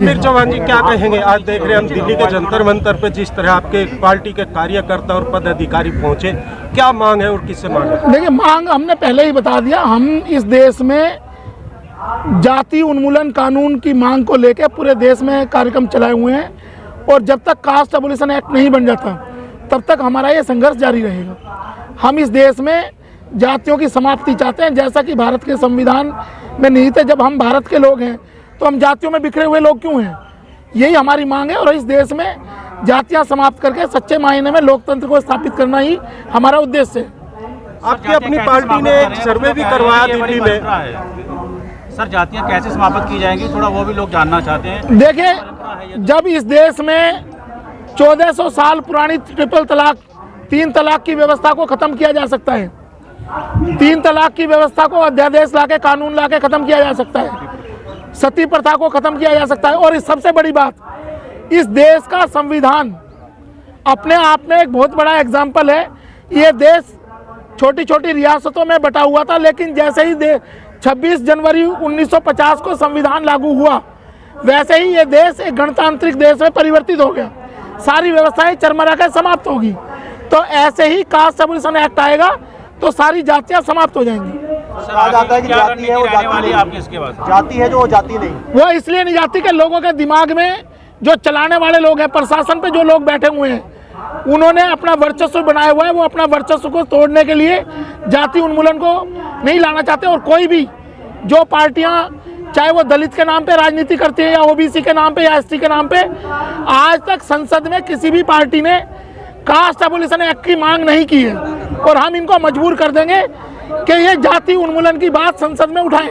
रणधीर चौहान जी क्या कहेंगे? आज देख रहे हैं हम दिल्ली के जंतर मंतर पे जिस तरह आपके पार्टी के कार्यकर्ता और पदाधिकारी पहुंचे, क्या मांग है और किससे मांग है? देखिए, मांग हमने पहले ही बता दिया। हम इस देश में जाति उन्मूलन कानून की मांग को लेकर पूरे देश में कार्यक्रम चलाए हुए हैं और जब तक कास्ट एबोलिशन एक्ट नहीं बन जाता तब तक हमारा ये संघर्ष जारी रहेगा। हम इस देश में जातियों की समाप्ति चाहते हैं, जैसा कि भारत के संविधान में निहित है। जब हम भारत के लोग हैं तो हम जातियों में बिखरे हुए लोग क्यों हैं? यही हमारी मांग है और इस देश में जातियां समाप्त करके सच्चे मायने में लोकतंत्र को स्थापित करना ही हमारा उद्देश्य है। आपकी अपनी पार्टी ने एक सर्वे भी करवाया दिल्ली में। सर, जातियां कैसे समाप्त की जाएंगी, थोड़ा वो भी लोग जानना चाहते हैं। देखिए, जब इस देश में 1400 साल पुरानी ट्रिपल तलाक, 3 तलाक की व्यवस्था को खत्म किया जा सकता है। 3 तलाक की व्यवस्था को अध्यादेश लाके, कानून लाके खत्म किया जा सकता है। सती प्रथा को खत्म किया जा सकता है। और इस सबसे बड़ी बात, इस देश का संविधान अपने आप में एक बहुत बड़ा एग्जाम्पल है। ये देश छोटी छोटी रियासतों में बटा हुआ था, लेकिन जैसे ही 26 जनवरी 1950 को संविधान लागू हुआ, वैसे ही ये देश एक गणतांत्रिक देश में परिवर्तित हो गया। सारी व्यवस्थाएं चरमरा कर समाप्त होगी। तो ऐसे ही कास्ट एबोलिशन एक्ट आएगा तो सारी जातियां समाप्त हो जाएंगी। कहा जाता है कि जाति है वो जाति नहीं, आपके इसके बाद जाति है जो वो जाति नहीं। वो इसलिए नहीं जाती कि लोगों के दिमाग में जो चलाने वाले लोग हैं, प्रशासन पे जो लोग बैठे हुए हैं, उन्होंने अपना वर्चस्व बनाया हुआ है। वो अपना वर्चस्व को तोड़ने के लिए जाति उन्मूलन को नहीं लाना चाहते। और कोई भी जो पार्टियां, चाहे वो दलित के नाम पे राजनीति करती है या ओबीसी के नाम पे या एसटी के नाम पे, आज तक संसद में किसी भी पार्टी ने कास्ट एबोलिशन एक्ट की मांग नहीं की है। और हम इनको मजबूर कर देंगे कि ये जाति उन्मूलन की बात संसद में उठाएं।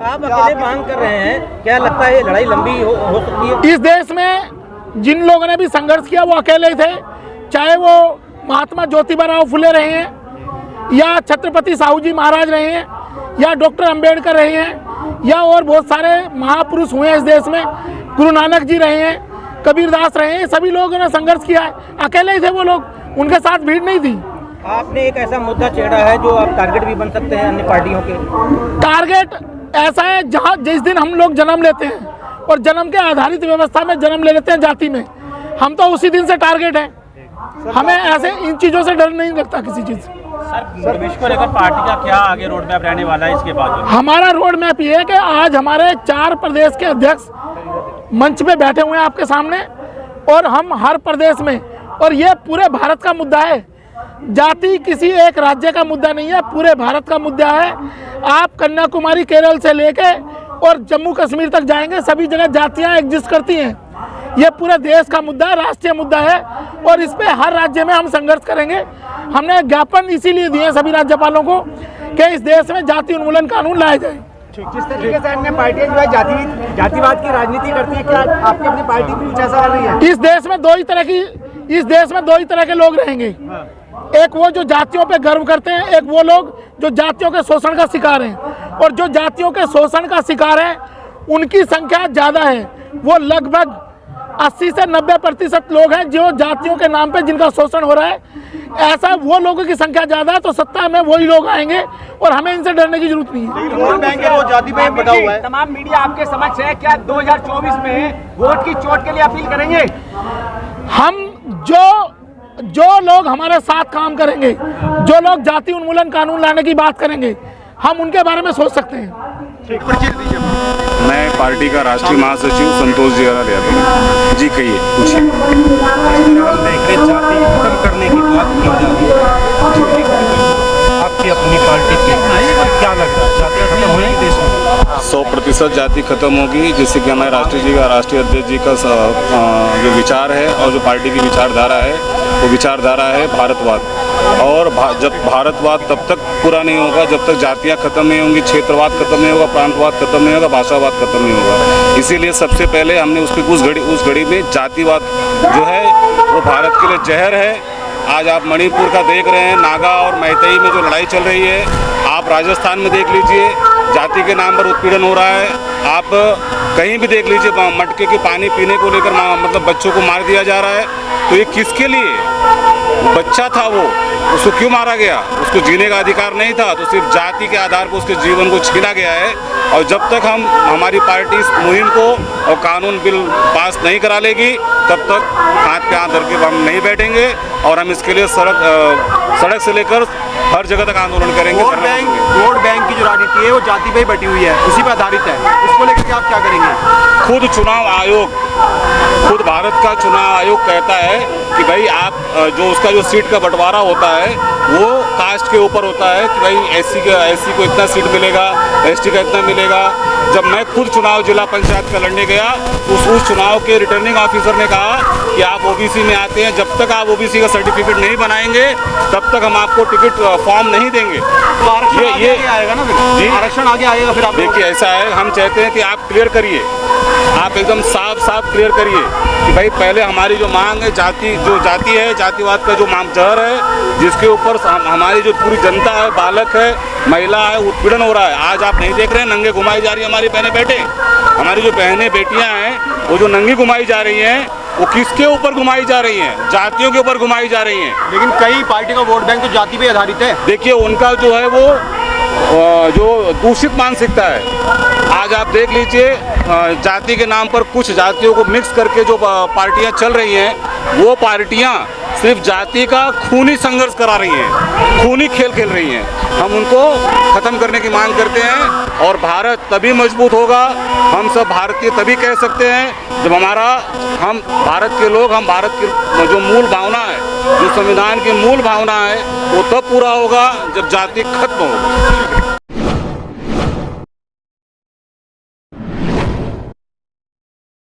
आप अकेले मांग कर रहे हैं, क्या लगता है ये लड़ाई लंबी हो सकती है? इस देश में जिन लोगों ने भी संघर्ष किया वो अकेले ही थे, चाहे वो महात्मा ज्योतिबा राव फुले रहे हैं या छत्रपति साहू जी महाराज रहे हैं या डॉक्टर अंबेडकर रहे हैं या और बहुत सारे महापुरुष हुए हैं इस देश में, गुरु नानक जी रहे हैं, कबीरदास रहे हैं। सभी लोगों ने संघर्ष किया है, अकेले ही थे वो लोग, उनके साथ भीड़ नहीं थी। आपने एक ऐसा मुद्दा छेड़ा है जो आप टारगेट भी बन सकते हैं अन्य पार्टियों के। टारगेट ऐसा है, जहाँ जिस दिन हम लोग जन्म लेते हैं और जन्म के आधारित व्यवस्था में जन्म ले लेते हैं जाति में, हम तो उसी दिन से टारगेट हैं। हमें ऐसे इन चीज़ों से डर नहीं लगता किसी चीज़ से। सर, विश्व को लेकर पार्टी का क्या आगे रोड मैप रहने वाला है इसके बाद? हमारा रोड मैप ये है कि आज हमारे 4 प्रदेश के अध्यक्ष मंच पे बैठे हुए हैं आपके सामने, और हम हर प्रदेश में, और ये पूरे भारत का मुद्दा है। जाति किसी एक राज्य का मुद्दा नहीं है, पूरे भारत का मुद्दा है। आप कन्याकुमारी केरल से लेके और जम्मू कश्मीर तक जाएंगे, सभी जगह जातियां एग्जिस्ट करती हैं। ये पूरे देश का मुद्दा है, राष्ट्रीय मुद्दा है, और इस पे हर राज्य में हम संघर्ष करेंगे। हमने ज्ञापन इसीलिए दिए सभी राज्यपालों को कि इस देश में जाति उन्मूलन कानून लाया जाए। जिस तरीके से अन्य पार्टियां जो है जातिवाद की राजनीति करती है, क्या आपकी अपनी पार्टी भी कुछ ऐसा कर रही है? इस देश में दो ही तरह के लोग रहेंगे। एक वो जो जातियों पे गर्व करते हैं, एक वो लोग जो जातियों के शोषण का शिकार हैं। और जो जातियों के शोषण का शिकार है उनकी संख्या ज़्यादा है। वो लगभग 80 से 90% लोग हैं जो जातियों के नाम पे जिनका शोषण हो रहा है। ऐसा वो लोगों की संख्या ज़्यादा है तो सत्ता में वही लोग आएंगे और हमें इनसे डरने की जरूरत नहीं है। वोट बैंक है वो जाति पे बटा हुआ है। तमाम मीडिया आपके समक्ष है, क्या 2024 में वोट की चोट के लिए अपील करेंगे? हम जो लोग हमारे साथ काम करेंगे, जो लोग जाति उन्मूलन कानून लाने की बात करेंगे, हम उनके बारे में सोच सकते हैं। मैं पार्टी का राष्ट्रीय महासचिव संतोष जी यादव। जी कहिए, पूछिए। जाति खत्म करने की बात की जा रही है, आपकी अपनी पार्टी की क्या लग रहा है? जातियां खत्म होंगी देश में? 100% जाति खत्म होगी, जिससे कि हमारे राष्ट्रीय अध्यक्ष जी का जो विचार है और जो पार्टी की विचारधारा है, वो विचारधारा है भारतवाद। और जब भारतवाद तब तक पूरा नहीं होगा जब तक जातियां खत्म नहीं होंगी, क्षेत्रवाद खत्म नहीं होगा, प्रांतवाद खत्म नहीं होगा, भाषावाद खत्म नहीं होगा। इसीलिए सबसे पहले हमने उस घड़ी में जातिवाद जो है वो भारत के लिए जहर है। आज आप मणिपुर का देख रहे हैं, नागा और मैतेई में जो लड़ाई चल रही है, आप राजस्थान में देख लीजिए, जाति के नाम पर उत्पीड़न हो रहा है। आप कहीं भी देख लीजिए, मटके के पानी पीने को लेकर मतलब बच्चों को मार दिया जा रहा है। तो ये किसके लिए? बच्चा था वो, उसको क्यों मारा गया? उसको जीने का अधिकार नहीं था, तो सिर्फ जाति के आधार पर उसके जीवन को छीना गया है। और जब तक हमारी पार्टी इस मुहिम को और कानून बिल पास नहीं करा लेगी, तब तक हाथ पे हाथ धर के हम नहीं बैठेंगे और हम इसके लिए सड़क से लेकर हर जगह तक आंदोलन करेंगे। वोट बैंक की जो राजनीति है वो जाति पे ही बटी हुई है, उसी पर आधारित है। इसको लेकर के आप क्या करेंगे? खुद चुनाव आयोग, खुद भारत का चुनाव आयोग कहता है कि भाई आप जो उसका जो सीट का बंटवारा होता है वो कास्ट के ऊपर होता है कि भाई एससी को इतना सीट मिलेगा, एसटी का इतना मिलेगा। जब मैं खुद चुनाव जिला पंचायत का लड़ने गया, उस चुनाव के रिटर्निंग ऑफिसर ने कहा कि आप ओबीसी में आते हैं, जब तक आप ओबीसी का सर्टिफिकेट नहीं बनाएंगे तब तक हम आपको टिकट फॉर्म नहीं देंगे। तो आरक्षण आगे आएगा ना फिर? जी, आरक्षण आगे आएगा फिर। आप देखिए ऐसा है, हम चाहते हैं कि आप क्लियर करिए, आप एकदम साफ क्लियर करिए कि भाई पहले हमारी जो मांग है, जाति है, जातिवाद का जो जहर है, जिसके ऊपर हमारी जो पूरी जनता है, बालक है, महिला है, उत्पीड़न हो रहा है। आज आप नहीं देख रहे हैं, नंगे घुमाई जा रही है हमारी बहनें बेटे, हमारी जो बहनें बेटियां हैं वो जो नंगी घुमाई जा रही हैं, वो किसके ऊपर घुमाई जा रही हैं? जातियों के ऊपर घुमाई जा रही हैं। लेकिन कई पार्टी का वोट बैंक तो जाति पे आधारित है। देखिए उनका जो है वो जो दूषित मानसिकता है। आज आप देख लीजिए, जाति के नाम पर कुछ जातियों को मिक्स करके जो पार्टियां चल रही हैं, वो पार्टियां सिर्फ जाति का खूनी संघर्ष करा रही हैं, खूनी खेल खेल रही हैं। हम उनको ख़त्म करने की मांग करते हैं और भारत तभी मजबूत होगा, हम सब भारतीय तभी कह सकते हैं जब हम भारत के लोग, हम भारत की जो मूल भावना है, जो संविधान की मूल भावना है, वो तब पूरा होगा जब जाति खत्म होगी।